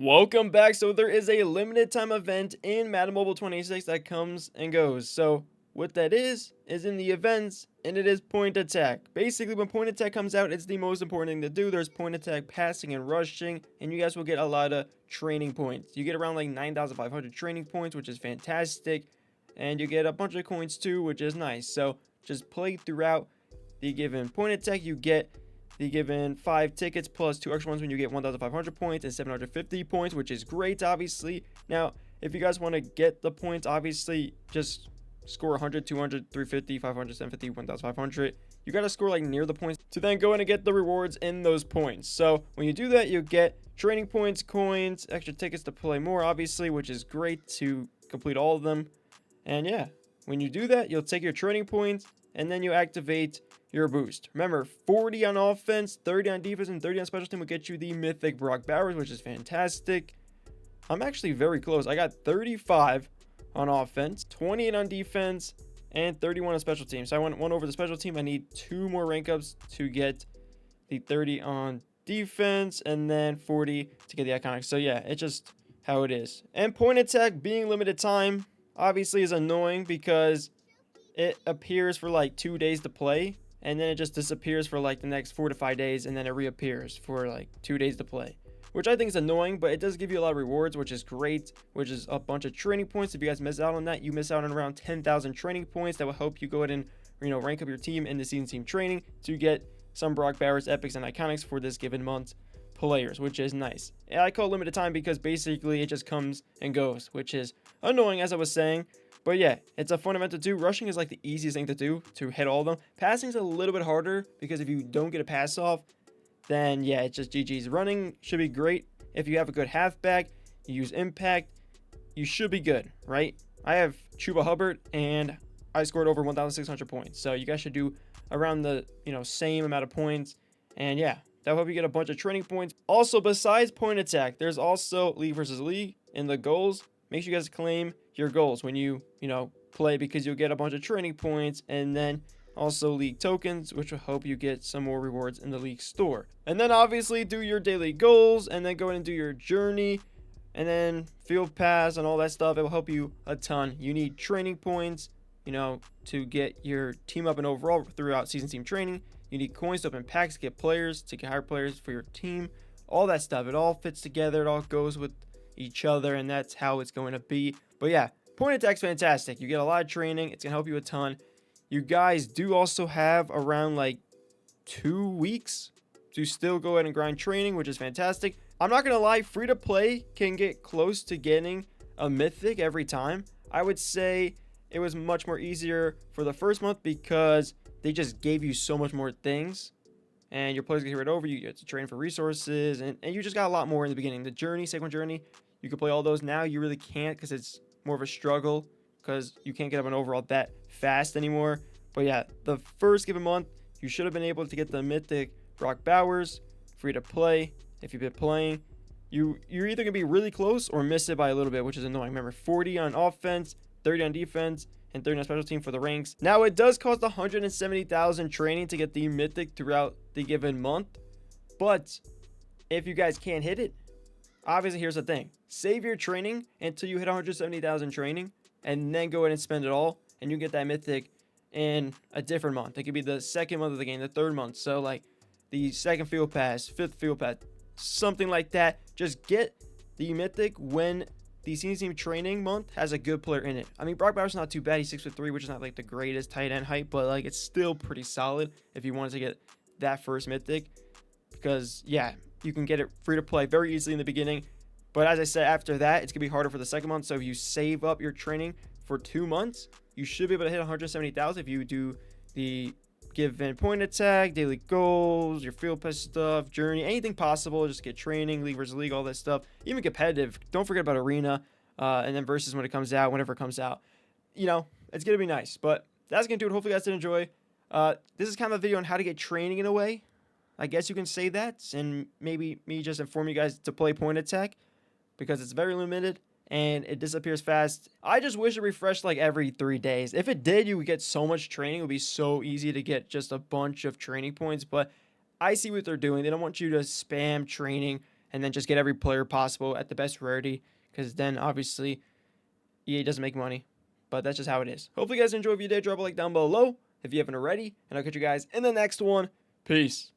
Welcome back. So there is a limited time event in Madden Mobile 26 that comes and goes. So what that is in the events, and it is point attack. Basically, when point attack comes out, it's the most important thing to do. There's point attack passing and rushing, and you guys will get a lot of training points. You get around like 9,500 training points, which is fantastic, and you get a bunch of coins too, which is nice. So just play throughout the given point attack. You get the given 5 tickets plus 2 extra ones when you get 1,500 points and 750 points, which is great, obviously. Now, if you guys want to get the points, obviously, just score 100, 200, 350, 500, 750, 1,500. You got to score like near the points to then go in and get the rewards in those points. So when you do that, you get training points, coins, extra tickets to play more, obviously, which is great to complete all of them. And yeah, when you do that, you'll take your training points and then you activate your boost. Remember, 40 on offense, 30 on defense, and 30 on special team will get you the Mythic Brock Bowers, which is fantastic. I'm actually very close. I got 35 on offense, 28 on defense, and 31 on special team. So I went one over the special team. I need 2 more rank ups to get the 30 on defense, and then 40 to get the iconic. So yeah, it's just how it is. And point attack being limited time obviously is annoying because it appears for like 2 days to play, and then it just disappears for like the next 4 to 5 days, and then it reappears for like 2 days to play, which I think is annoying. But it does give you a lot of rewards, which is great, which is a bunch of training points. If you guys miss out on that, you miss out on around 10,000 training points that will help you go ahead and rank up your team in the season team training to get some Brock Bowers, epics, and iconics for this given month players, which is nice. And I call it limited time because basically it just comes and goes, which is annoying, as I was saying. But yeah, it's a fun event to do. Rushing is like the easiest thing to do to hit all of them. Passing is a little bit harder because if you don't get a pass off, then yeah, it's just GG's. Running should be great. If you have a good halfback, you use impact, you should be good, right? I have Chuba Hubbard and I scored over 1,600 points. So you guys should do around the same amount of points. And yeah, that'll help you get a bunch of training points. Also, besides point attack, there's also league versus league in the goals. Make sure you guys claim your goals when you play, because you'll get a bunch of training points, and then also league tokens, which will help you get some more rewards in the league store. And then obviously do your daily goals, and then go in and do your journey, and then field pass and all that stuff. It will help you a ton. You need training points, to get your team up and overall throughout season team training. You need coins to open packs, get players, to hire players for your team, all that stuff. It all fits together. It all goes with each other, and that's how it's going to be. But yeah, point attack's fantastic. You get a lot of training. It's gonna help you a ton. You guys do also have around like 2 weeks to still go ahead and grind training, which is fantastic. I'm not gonna lie, free to play can get close to getting a mythic every time. I would say it was much more easier for the first month because they just gave you so much more things, and your players get it over. You get to train for resources, and you just got a lot more in the beginning. The journey, second journey, you can play all those. Now you really can't, because it's more of a struggle, because you can't get up an overall that fast anymore. But yeah, the first given month, you should have been able to get the Mythic Brock Bowers free to play. If you've been playing, you're either gonna be really close or miss it by a little bit, which is annoying. Remember, 40 on offense, 30 on defense, and 30 on special team for the ranks. Now, it does cost 170,000 training to get the Mythic throughout the given month, but if you guys can't hit it, obviously here's the thing: save your training until you hit 170,000 training, and then go ahead and spend it all, and you get that Mythic in a different month. It could be the second month of the game, the third month. So like the second field pass, fifth field pass, something like that. Just get the Mythic when the senior team training month has a good player in it. I mean, Brock Bowers is not too bad. He's 6'3", which is not like the greatest tight end height, but like it's still pretty solid if you wanted to get that first Mythic, because yeah, you can get it free to play very easily in the beginning. But as I said, after that, it's gonna be harder for the second month. So if you save up your training for 2 months, you should be able to hit 170,000 if you do the given point attack, daily goals, your field pass stuff, journey, anything possible. Just get training, league versus league, all that stuff. Even competitive. Don't forget about arena, and then versus when it comes out, whenever it comes out. It's gonna be nice. But that's gonna do it. Hopefully you guys did enjoy. This is kind of a video on how to get training in a way, I guess you can say that, and maybe me just inform you guys to play point attack, because it's very limited and it disappears fast. I just wish it refreshed like every 3 days. If it did, you would get so much training. It would be so easy to get just a bunch of training points. But I see what they're doing. They don't want you to spam training. and then just get every player possible at the best rarity, because then obviously EA doesn't make money. But that's just how it is. Hopefully you guys enjoyed. If you did, drop a like down below if you haven't already, and I'll catch you guys in the next one. Peace.